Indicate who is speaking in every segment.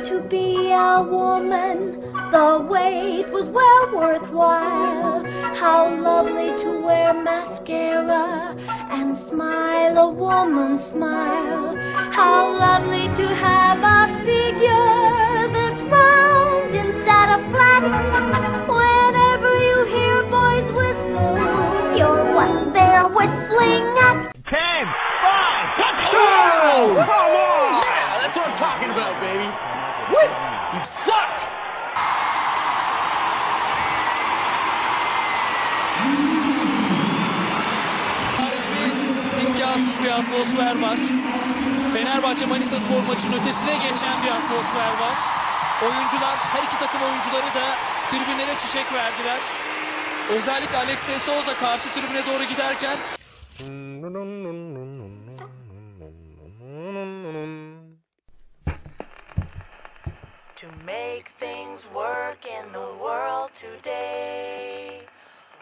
Speaker 1: to be a woman, the wait was well worthwhile. How lovely to wear mascara and smile a woman's smile. How lovely to have a figure that's round instead of flat. Whenever you hear boys whistle, you're what they're whistling at.
Speaker 2: 10, 5, let's go!
Speaker 3: Come on! Yeah, that's what I'm talking about, baby. What? You suck!
Speaker 4: İmkansız bir atmosfer var. Fenerbahçe Manisa Spor maçının ötesine geçen bir atmosfer var. Oyuncular, her iki takım oyuncuları da tribünlere çiçek verdiler. Özellikle Alex de Souza karşı tribüne doğru giderken
Speaker 1: To make things work in the world today,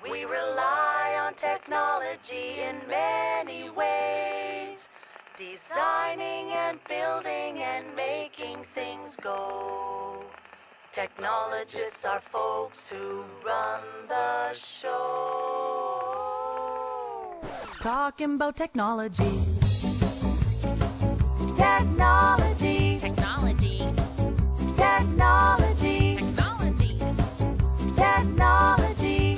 Speaker 1: we rely on technology in many ways, designing and building and making things go. Technologists are folks who run the show. Talking about technology. Technology. Technology. Technology. Technology. Technology. Technology.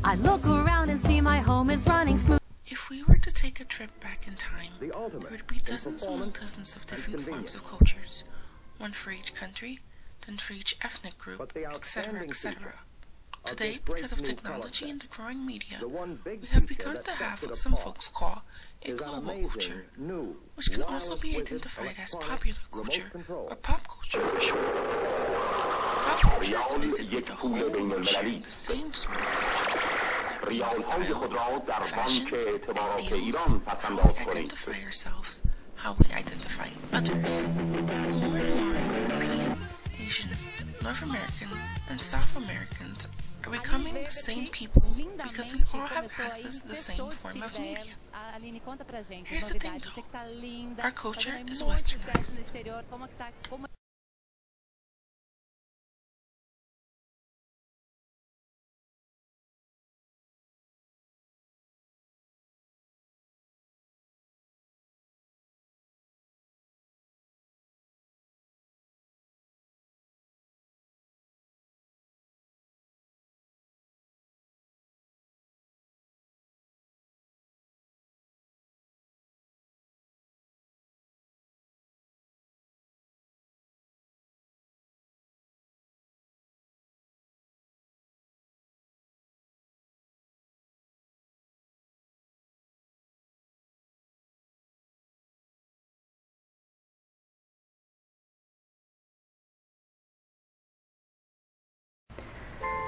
Speaker 1: I look around and see my home is running smooth.
Speaker 5: If we were to take a trip back in time, there would be dozens and dozens of different forms of cultures, one for each country, then for each ethnic group, etc., etc. Today, because of technology and the growing media, we have begun to have what some folks call a global culture, which can also be identified as popular culture, or pop culture for short. Pop culture is basically the whole world sharing the same sort of culture. That being style, fashion, ideals, how we identify ourselves, how we identify others. More and more European, Asian, North American, and South Americans are becoming the same people because we all have access to the same form of media. Here's the thing though, our culture is westernized.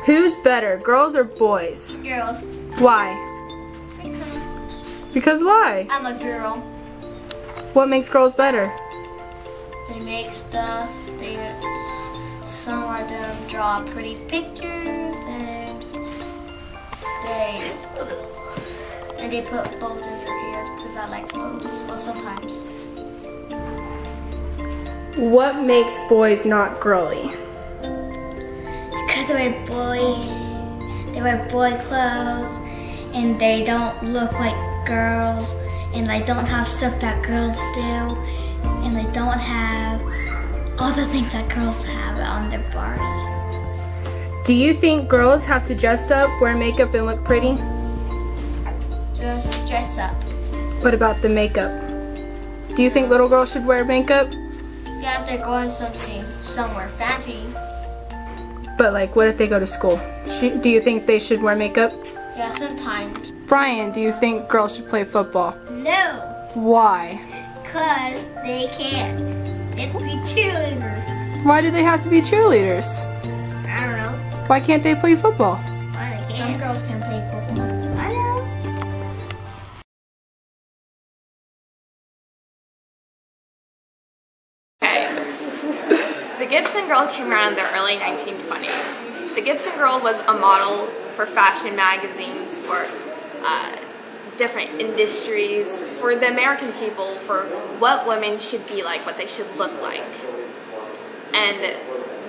Speaker 6: Who's better, girls or boys?
Speaker 7: Girls.
Speaker 6: Why? Because why?
Speaker 7: I'm a girl.
Speaker 6: What makes girls better?
Speaker 7: They make stuff. Some of them draw pretty pictures, and they put bows in their ears because I like bows. Well, sometimes.
Speaker 6: What makes boys not girly?
Speaker 7: Because they wear boy clothes, and they don't look like girls, and they don't have stuff that girls do, and they don't have all the things that girls have on their body.
Speaker 6: Do you think girls have to dress up, wear makeup, and look pretty?
Speaker 7: Just dress up.
Speaker 6: What about the makeup? Do you think little girls should wear makeup?
Speaker 7: Yeah, if they're going somewhere fancy.
Speaker 6: But like, what if they go to school? Do you think they should wear makeup?
Speaker 7: Yeah, sometimes.
Speaker 6: Brian, do you think girls should play football?
Speaker 7: No.
Speaker 6: Why?
Speaker 7: Because they can't. They have to be cheerleaders.
Speaker 6: Why do they have to be cheerleaders?
Speaker 7: I don't know.
Speaker 6: Why can't they play football?
Speaker 7: Why they can't. Some girls can play football. I know.
Speaker 8: The Gibson Girl came around in the early 1920s. The Gibson Girl was a model for fashion magazines for different industries for the American people for what women should be like, what they should look like. And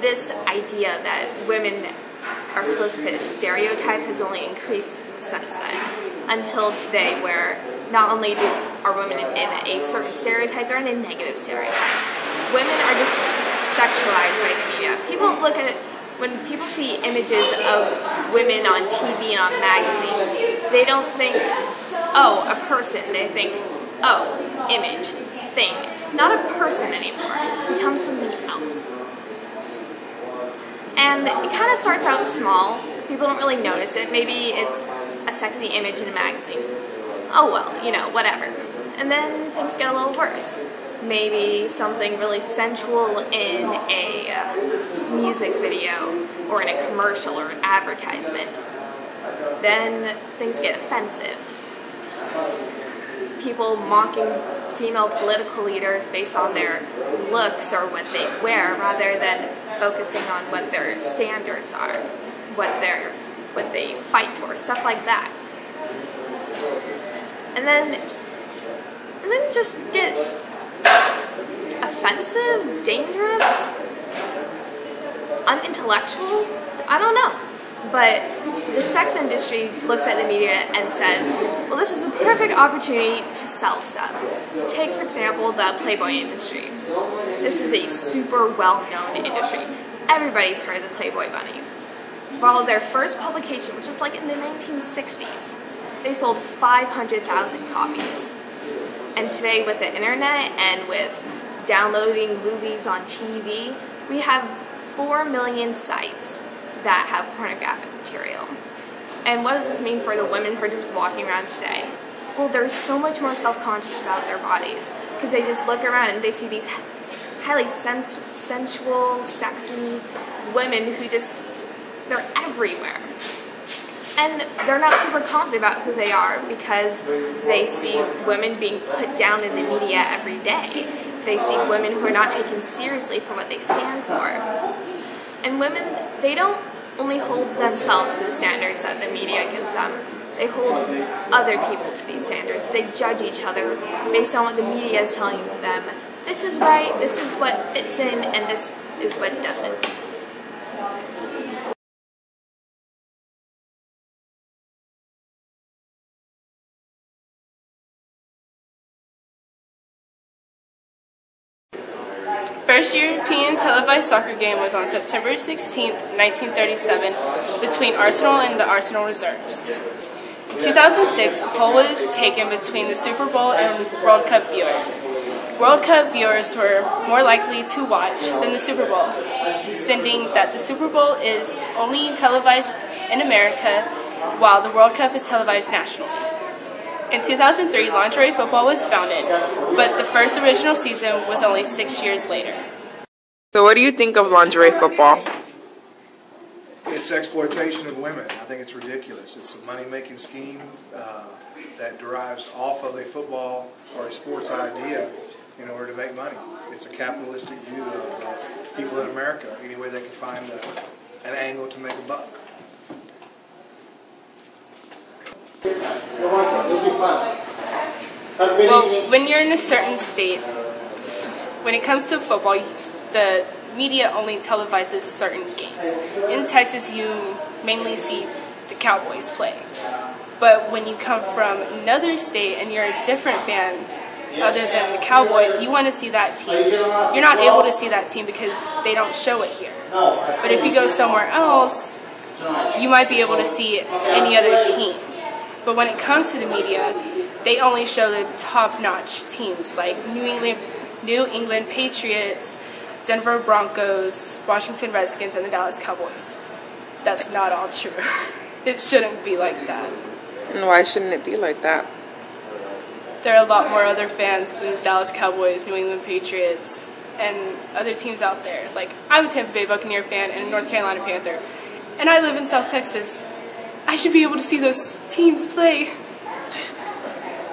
Speaker 8: this idea that women are supposed to fit a stereotype has only increased since then, until today, where not only are women in a certain stereotype, they're in a negative stereotype. Women are just sexualized by the media. People look at it, when people see images of women on TV and on magazines, they don't think, oh, a person. They think, oh, image, thing. Not a person anymore. It's become something else. And it kind of starts out small. People don't really notice it. Maybe it's a sexy image in a magazine. Oh well, you know, whatever. And then things get a little worse. Maybe something really sensual in a music video or in a commercial or an advertisement. Then things get offensive. People mocking female political leaders based on their looks or what they wear, rather than focusing on what their standards are, what they fight for, stuff like that. And then just get offensive, dangerous, unintellectual. I don't know. But the sex industry looks at the media and says, well, this is a perfect opportunity to sell stuff. Take, for example, the Playboy industry. This is a super well-known industry. Everybody's heard of the Playboy Bunny. Well, their first publication, which was like in the 1960s, they sold 500,000 copies. And today, with the internet and with downloading movies on TV, we have 4 million sites that have pornographic material. And what does this mean for the women who are just walking around today? Well, they're so much more self-conscious about their bodies, because they just look around and they see these highly sensual, sexy women who they're everywhere. And they're not super confident about who they are, because they see women being put down in the media every day. They see women who are not taken seriously for what they stand for. And women, they don't only hold themselves to the standards that the media gives them. They hold other people to these standards. They judge each other based on what the media is telling them. This is right, this is what fits in, and this is what doesn't.
Speaker 9: First European televised soccer game was on September 16, 1937, between Arsenal and the Arsenal Reserves. In 2006, a poll was taken between the Super Bowl and World Cup viewers. World Cup viewers were more likely to watch than the Super Bowl, sending that the Super Bowl is only televised in America, while the World Cup is televised nationally. In 2003, lingerie football was founded, but the first original season was only 6 years later.
Speaker 10: So what do you think of lingerie football?
Speaker 11: It's exploitation of women. I think it's ridiculous. It's a money-making scheme that derives off of a football or a sports idea in order to make money. It's a capitalistic view of people in America, any way they can find an angle to make a buck.
Speaker 9: Well, when you're in a certain state, when it comes to football, the media only televises certain games. In Texas, you mainly see the Cowboys play. But when you come from another state and you're a different fan other than the Cowboys, you want to see that team. You're not able to see that team because they don't show it here. But if you go somewhere else, you might be able to see any other team. But when it comes to the media, they only show the top-notch teams like New England Patriots, Denver Broncos, Washington Redskins, and the Dallas Cowboys. That's not all true. It shouldn't be like that.
Speaker 10: And why shouldn't it be like that?
Speaker 9: There are a lot more other fans than the Dallas Cowboys, New England Patriots, and other teams out there. Like, I'm a Tampa Bay Buccaneer fan and a North Carolina Panther, and I live in South Texas. I should be able to see those teams play.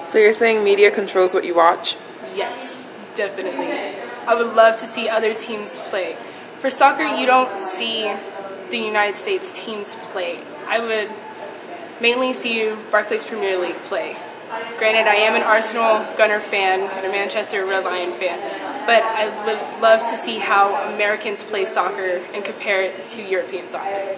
Speaker 10: So you're saying media controls what you watch?
Speaker 9: Yes, definitely. I would love to see other teams play. For soccer, you don't see the United States teams play. I would mainly see Barclays Premier League play. Granted, I am an Arsenal Gunner fan and a Manchester Red Lion fan, but I would love to see how Americans play soccer and compare it to European soccer.